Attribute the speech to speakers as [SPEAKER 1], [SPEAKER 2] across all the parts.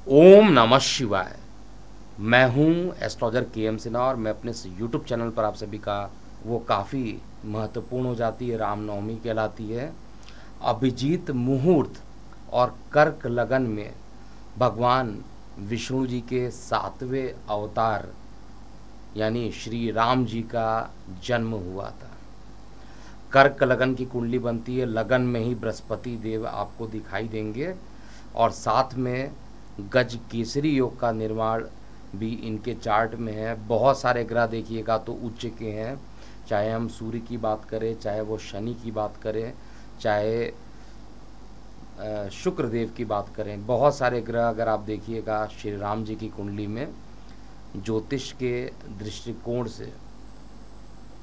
[SPEAKER 1] ओम नमः शिवाय। मैं हूं एस्ट्रोलॉजर के एम सिन्हा और मैं अपने इस यूट्यूब चैनल पर आप सभी का वो काफ़ी महत्वपूर्ण हो जाती है, रामनवमी कहलाती है। अभिजीत मुहूर्त और कर्क लगन में भगवान विष्णु जी के 7वें अवतार यानी श्री राम जी का जन्म हुआ था। कर्क लगन की कुंडली बनती है, लगन में ही बृहस्पति देव आपको दिखाई देंगे और साथ में गज केसरी योग का निर्माण भी इनके चार्ट में है। बहुत सारे ग्रह देखिएगा तो उच्च के हैं, चाहे हम सूर्य की बात करें, चाहे वो शनि की बात करें, चाहे शुक्र देव की बात करें। बहुत सारे ग्रह अगर आप देखिएगा श्री राम जी की कुंडली में, ज्योतिष के दृष्टिकोण से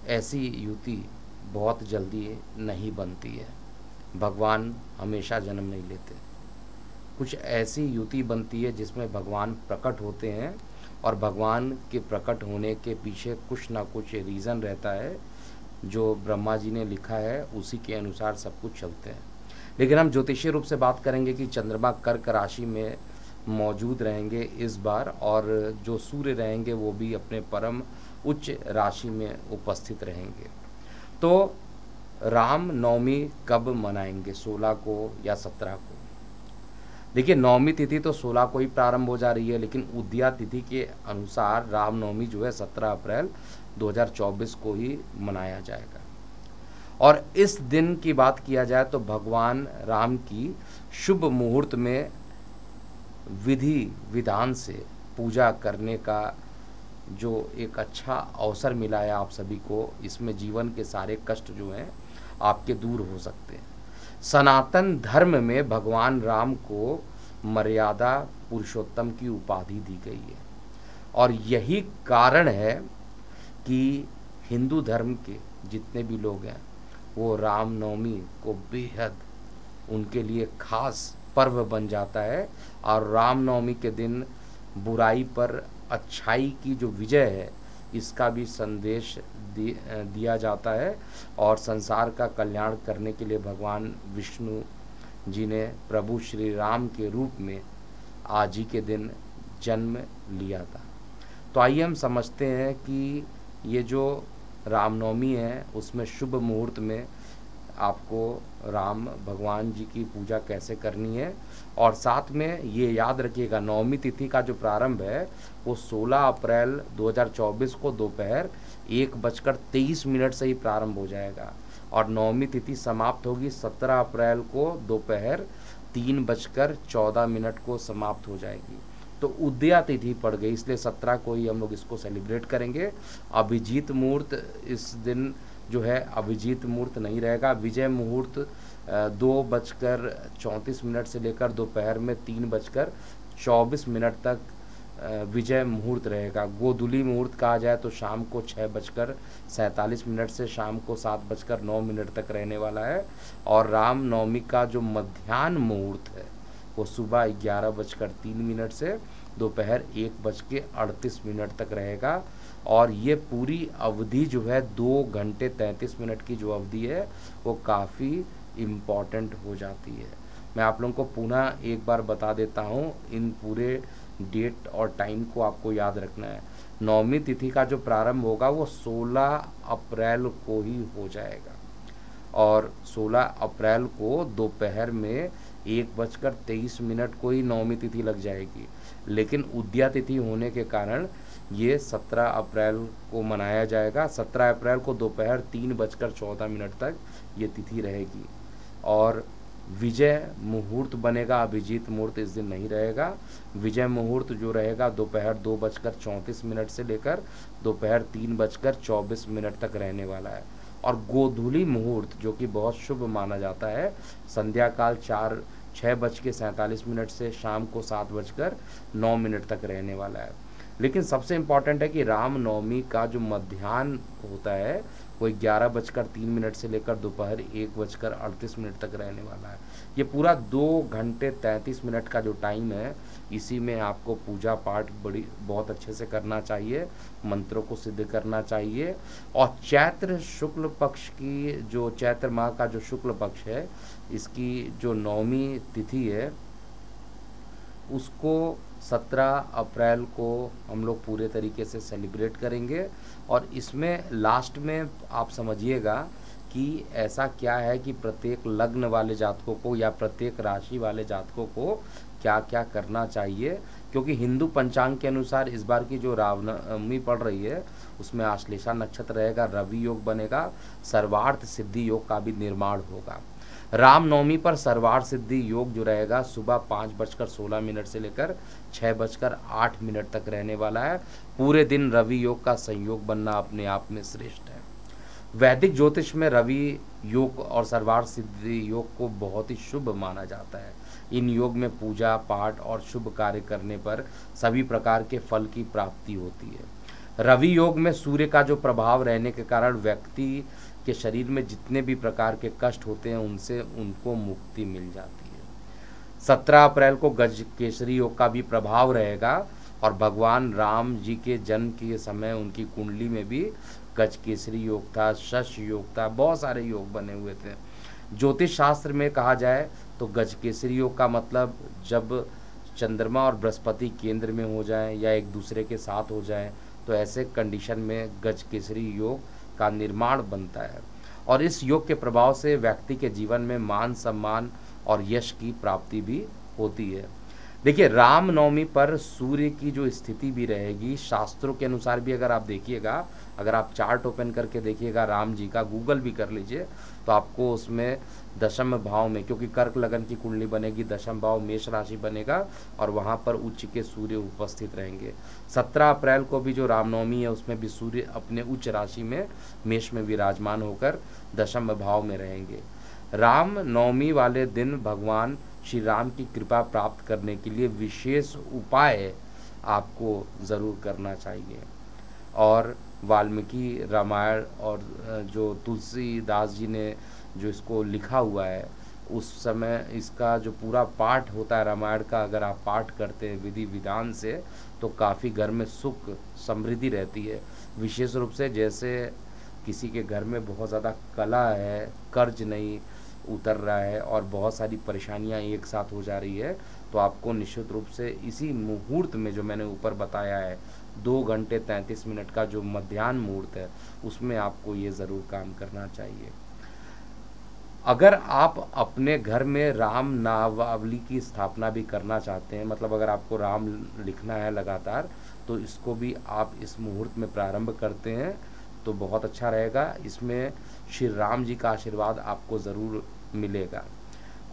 [SPEAKER 1] ऐसी युति बहुत जल्दी नहीं बनती है। भगवान हमेशा जन्म नहीं लेते। कुछ ऐसी युति बनती है जिसमें भगवान प्रकट होते हैं और भगवान के प्रकट होने के पीछे कुछ ना कुछ रीज़न रहता है। जो ब्रह्मा जी ने लिखा है उसी के अनुसार सब कुछ चलते हैं। लेकिन हम ज्योतिषीय रूप से बात करेंगे कि चंद्रमा कर्क राशि में मौजूद रहेंगे इस बार, और जो सूर्य रहेंगे वो भी अपने परम उच्च राशि में उपस्थित रहेंगे। तो राम नवमी कब मनाएंगे, 16 को या 17 को? देखिए, नवमी तिथि तो 16 को ही प्रारंभ हो जा रही है, लेकिन उदया तिथि के अनुसार रामनवमी जो है 17 अप्रैल 2024 को ही मनाया जाएगा। और इस दिन की बात किया जाए तो भगवान राम की शुभ मुहूर्त में विधि विधान से पूजा करने का जो एक अच्छा अवसर मिला है आप सभी को, इसमें जीवन के सारे कष्ट जो हैं आपके दूर हो सकते हैं। सनातन धर्म में भगवान राम को मर्यादा पुरुषोत्तम की उपाधि दी गई है और यही कारण है कि हिंदू धर्म के जितने भी लोग हैं वो रामनवमी को बेहद उनके लिए खास पर्व बन जाता है। और रामनवमी के दिन बुराई पर अच्छाई की जो विजय है इसका भी संदेश दिया जाता है और संसार का कल्याण करने के लिए भगवान विष्णु जी ने प्रभु श्री राम के रूप में आज ही के दिन जन्म लिया था। तो आइए हम समझते हैं कि ये जो रामनवमी है उसमें शुभ मुहूर्त में आपको राम भगवान जी की पूजा कैसे करनी है। और साथ में ये याद रखिएगा, नवमी तिथि का जो प्रारंभ है वो 16 अप्रैल 2024 को दोपहर 1:23 से ही प्रारंभ हो जाएगा और नवमी तिथि समाप्त होगी 17 अप्रैल को दोपहर 3:14 को समाप्त हो जाएगी। तो उदया तिथि पड़ गई, इसलिए 17 को ही हम लोग इसको सेलिब्रेट करेंगे। अभिजीत मुहूर्त इस दिन जो है अभिजीत मुहूर्त नहीं रहेगा। विजय मुहूर्त 2:34 से लेकर दोपहर में 3:24 तक विजय मुहूर्त रहेगा। गोधूली मुहूर्त कहा जाए तो शाम को 6:47 से शाम को 7:09 तक रहने वाला है। और राम नवमी का जो मध्याह्न मुहूर्त है वो सुबह 11:03 से दोपहर 1:38 तक रहेगा। और ये पूरी अवधि जो है 2 घंटे 33 मिनट की जो अवधि है वो काफ़ी इम्पॉर्टेंट हो जाती है। मैं आप लोगों को पुनः एक बार बता देता हूँ, इन पूरे डेट और टाइम को आपको याद रखना है। नवमी तिथि का जो प्रारंभ होगा वो 16 अप्रैल को ही हो जाएगा और 16 अप्रैल को दोपहर में 1:23 को ही नवमी तिथि लग जाएगी। लेकिन उदया तिथि होने के कारण ये 17 अप्रैल को मनाया जाएगा। 17 अप्रैल को दोपहर 3:14 तक ये तिथि रहेगी और विजय मुहूर्त बनेगा। अभिजीत मुहूर्त इस दिन नहीं रहेगा। विजय मुहूर्त जो रहेगा दोपहर 2:34 से लेकर दोपहर 3:24 तक रहने वाला है। और गोधूली मुहूर्त जो कि बहुत शुभ माना जाता है, संध्या काल 6:47 से शाम को 7:09 तक रहने वाला है। लेकिन सबसे इम्पॉर्टेंट है कि राम नवमी का जो मध्याह्न होता है वो 11:03 से लेकर दोपहर 1:38 तक रहने वाला है। ये पूरा 2 घंटे 33 मिनट का जो टाइम है इसी में आपको पूजा पाठ बहुत अच्छे से करना चाहिए, मंत्रों को सिद्ध करना चाहिए। और चैत्र शुक्ल पक्ष की जो चैत्र माह का जो शुक्ल पक्ष है इसकी जो नवमी तिथि है उसको 17 अप्रैल को हम लोग पूरे तरीके से सेलिब्रेट करेंगे। और इसमें लास्ट में आप समझिएगा कि ऐसा क्या है कि प्रत्येक लग्न वाले जातकों को या प्रत्येक राशि वाले जातकों को क्या क्या करना चाहिए, क्योंकि हिंदू पंचांग के अनुसार इस बार की जो रामनवमी पड़ रही है उसमें आश्लेषा नक्षत्र रहेगा, रवि योग बनेगा, सर्वार्थ सिद्धि योग का भी निर्माण होगा। रामनवमी पर सर्वार्थ सिद्धि योग जो रहेगा सुबह 5:16 से लेकर 6:08 तक रहने वाला है। पूरे दिन रवि योग का संयोग बनना अपने आप में श्रेष्ठ है। वैदिक ज्योतिष में रवि योग और सर्वार्थ सिद्धि योग को बहुत ही शुभ माना जाता है। इन योग में पूजा पाठ और शुभ कार्य करने पर सभी प्रकार के फल की प्राप्ति होती है। रवि योग में सूर्य का जो प्रभाव रहने के कारण व्यक्ति के शरीर में जितने भी प्रकार के कष्ट होते हैं उनसे उनको मुक्ति मिल जाती है। 17 अप्रैल को गज केसरी योग का भी प्रभाव रहेगा और भगवान राम जी के जन्म के समय उनकी कुंडली में भी गज केसरी योग था, शश योग था, बहुत सारे योग बने हुए थे। ज्योतिष शास्त्र में कहा जाए तो गज केसरी योग का मतलब जब चंद्रमा और बृहस्पति केंद्र में हो जाएं या एक दूसरे के साथ हो जाएं तो ऐसे कंडीशन में गज केसरी योग का निर्माण बनता है। और इस योग के प्रभाव से व्यक्ति के जीवन में मान सम्मान और यश की प्राप्ति भी होती है। देखिए, रामनवमी पर सूर्य की जो स्थिति भी रहेगी शास्त्रों के अनुसार भी अगर आप देखिएगा, अगर आप चार्ट ओपन करके देखिएगा राम जी का, गूगल भी कर लीजिए, तो आपको उसमें दशम भाव में, क्योंकि कर्क लगन की कुंडली बनेगी, दशम भाव मेष राशि बनेगा और वहाँ पर उच्च के सूर्य उपस्थित रहेंगे। 17 अप्रैल को भी जो रामनवमी है उसमें भी सूर्य अपने उच्च राशि में मेष में विराजमान होकर दशम भाव में रहेंगे। रामनवमी वाले दिन भगवान श्री राम की कृपा प्राप्त करने के लिए विशेष उपाय आपको ज़रूर करना चाहिए। और वाल्मीकि रामायण और जो तुलसीदास जी ने जो इसको लिखा हुआ है उस समय इसका जो पूरा पाठ होता है रामायण का, अगर आप पाठ करते हैं विधि विधान से तो काफ़ी घर में सुख समृद्धि रहती है। विशेष रूप से जैसे किसी के घर में बहुत ज़्यादा कला है, कर्ज नहीं उतर रहा है और बहुत सारी परेशानियां एक साथ हो जा रही है, तो आपको निश्चित रूप से इसी मुहूर्त में जो मैंने ऊपर बताया है 2 घंटे 33 मिनट का जो मध्याह्न मुहूर्त है उसमें आपको ये ज़रूर काम करना चाहिए। अगर आप अपने घर में राम नामावली की स्थापना भी करना चाहते हैं, मतलब अगर आपको राम लिखना है लगातार, तो इसको भी आप इस मुहूर्त में प्रारंभ करते हैं तो बहुत अच्छा रहेगा। इसमें श्री राम जी का आशीर्वाद आपको ज़रूर मिलेगा।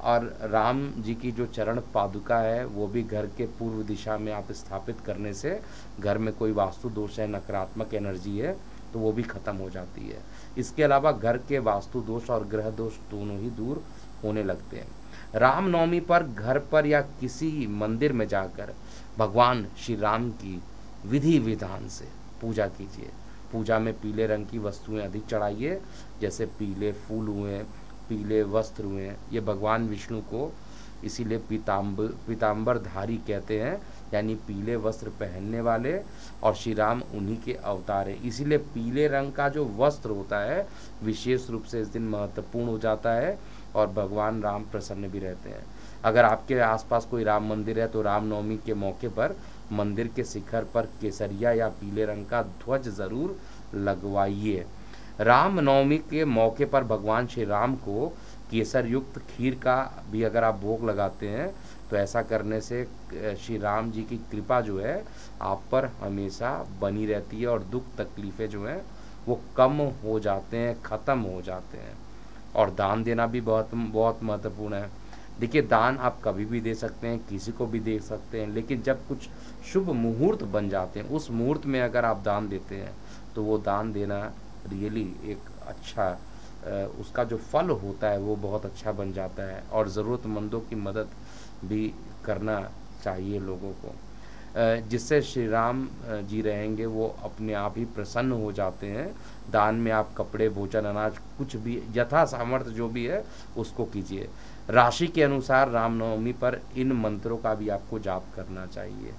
[SPEAKER 1] और राम जी की जो चरण पादुका है वो भी घर के पूर्व दिशा में आप स्थापित करने से घर में कोई वास्तु दोष है, नकारात्मक एनर्जी है तो वो भी ख़त्म हो जाती है। इसके अलावा घर के वास्तु दोष और ग्रह दोष दोनों ही दूर होने लगते हैं। रामनवमी पर घर पर या किसी मंदिर में जाकर भगवान श्री राम की विधि विधान से पूजा कीजिए। पूजा में पीले रंग की वस्तुएं अधिक चढ़ाइए, जैसे पीले फूल हुए, पीले वस्त्र हुए। ये भगवान विष्णु को इसीलिए पीताम्बरधारी कहते हैं, यानी पीले वस्त्र पहनने वाले, और श्री राम उन्हीं के अवतार हैं। इसीलिए पीले रंग का जो वस्त्र होता है विशेष रूप से इस दिन महत्वपूर्ण हो जाता है और भगवान राम प्रसन्न भी रहते हैं। अगर आपके आसपास कोई राम मंदिर है तो रामनवमी के मौके पर मंदिर के शिखर पर केसरिया या पीले रंग का ध्वज ज़रूर लगवाइए। रामनवमी के मौके पर भगवान श्री राम को केसर युक्त खीर का भी अगर आप भोग लगाते हैं तो ऐसा करने से श्री राम जी की कृपा जो है आप पर हमेशा बनी रहती है और दुख तकलीफ़ें जो हैं वो कम हो जाते हैं, ख़त्म हो जाते हैं। और दान देना भी बहुत बहुत महत्वपूर्ण है। देखिए, दान आप कभी भी दे सकते हैं, किसी को भी दे सकते हैं, लेकिन जब कुछ शुभ मुहूर्त बन जाते हैं उस मुहूर्त में अगर आप दान देते हैं तो वो दान देना रियली एक अच्छा उसका जो फल होता है वो बहुत अच्छा बन जाता है। और ज़रूरतमंदों की मदद भी करना चाहिए लोगों को, जिससे श्री राम जी रहेंगे वो अपने आप ही प्रसन्न हो जाते हैं। दान में आप कपड़े, भोजन, अनाज, कुछ भी यथा सामर्थ्य जो भी है उसको कीजिए। राशि के अनुसार रामनवमी पर इन मंत्रों का भी आपको जाप करना चाहिए।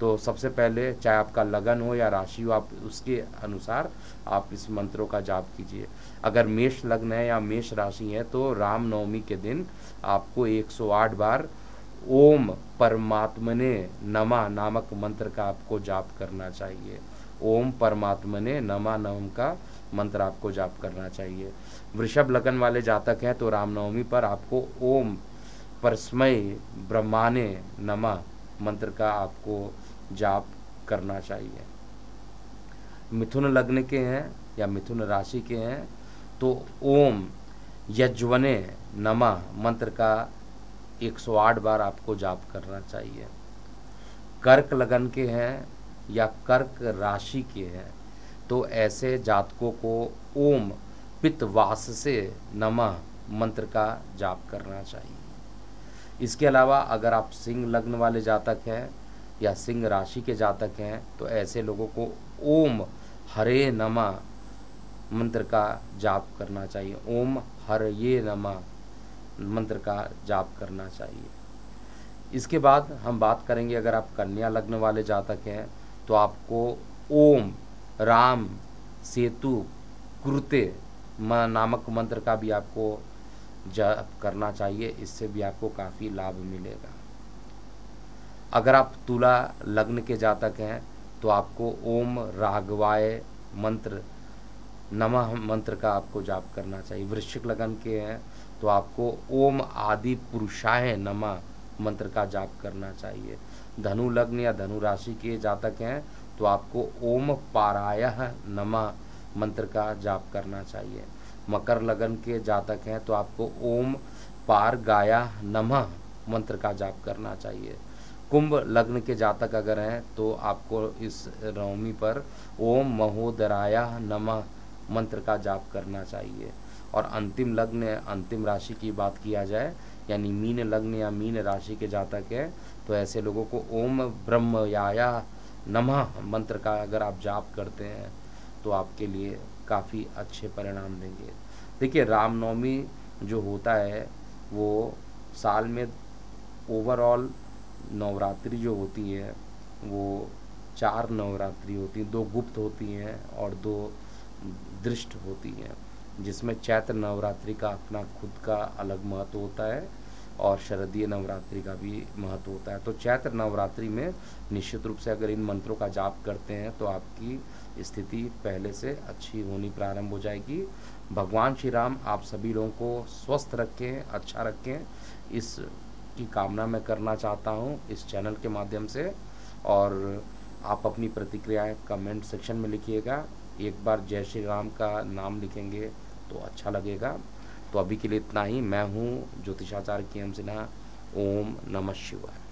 [SPEAKER 1] तो सबसे पहले चाहे आपका लगन हो या राशि हो, आप उसके अनुसार आप इस मंत्रों का जाप कीजिए। अगर मेष लग्न है या मेष राशि है तो रामनवमी के दिन आपको 108 बार ओम परमात्मने नमः नामक मंत्र का आपको जाप करना चाहिए। ओम परमात्मने नमः नाम का मंत्र आपको जाप करना चाहिए। वृषभ लगन वाले जातक हैं तो रामनवमी पर आपको ओम परस्मै ब्रह्माने नमः मंत्र का आपको जाप करना चाहिए। मिथुन लग्न के हैं या मिथुन राशि के हैं तो ओम यज्वने नमः मंत्र का 108 बार आपको जाप करना चाहिए। कर्क लगन के हैं या कर्क राशि के हैं तो ऐसे जातकों को ओम पितवास से नमः मंत्र का जाप करना चाहिए। इसके अलावा अगर आप सिंह लग्न वाले जातक हैं या सिंह राशि के जातक हैं तो ऐसे लोगों को ओम हरे नमः मंत्र का जाप करना चाहिए। ओम हरये नमः मंत्र का जाप करना चाहिए। इसके बाद हम बात करेंगे अगर आप कन्या लग्न वाले जातक हैं तो आपको ओम राम सेतु कृते नामक मंत्र का भी आपको जाप करना चाहिए। इससे भी आपको काफ़ी लाभ मिलेगा। अगर आप तुला लग्न के जातक हैं तो आपको ओम राघवाय मंत्र नमः मंत्र का आपको जाप करना चाहिए। वृश्चिक लगन के हैं तो आपको ओम आदि पुरुषाय नमः मंत्र का जाप करना चाहिए। धनु लग्न या धनु राशि के जातक हैं तो आपको ओम पारायः नमः मंत्र का जाप करना चाहिए। मकर लगन के जातक हैं तो आपको ओम पार गाया नमः मंत्र का जाप करना चाहिए। कुंभ लग्न के जातक अगर हैं तो आपको इस नवमी पर ओम महोदराया नमः मंत्र का जाप करना चाहिए। और अंतिम लग्न अंतिम राशि की बात किया जाए यानी मीन लग्न या मीन राशि के जातक है तो ऐसे लोगों को ओम ब्रह्मयाया नमः मंत्र का अगर आप जाप करते हैं तो आपके लिए काफ़ी अच्छे परिणाम देंगे। देखिए रामनवमी जो होता है वो साल में ओवरऑल नवरात्रि जो होती है वो 4 नवरात्रि होती हैं, 2 गुप्त होती हैं और 2 दृष्ट होती हैं, जिसमें चैत्र नवरात्रि का अपना खुद का अलग महत्व होता है और शरदीय नवरात्रि का भी महत्व होता है। तो चैत्र नवरात्रि में निश्चित रूप से अगर इन मंत्रों का जाप करते हैं तो आपकी स्थिति पहले से अच्छी होनी प्रारंभ हो जाएगी। भगवान श्री राम आप सभी लोगों को स्वस्थ रखें, अच्छा रखें, इस की कामना मैं करना चाहता हूँ इस चैनल के माध्यम से। और आप अपनी प्रतिक्रियाएं कमेंट सेक्शन में लिखिएगा। एक बार जय श्री राम का नाम लिखेंगे तो अच्छा लगेगा। तो अभी के लिए इतना ही। मैं हूँ ज्योतिषाचार्य के एम सिन्हा। ओम नमः शिवाय।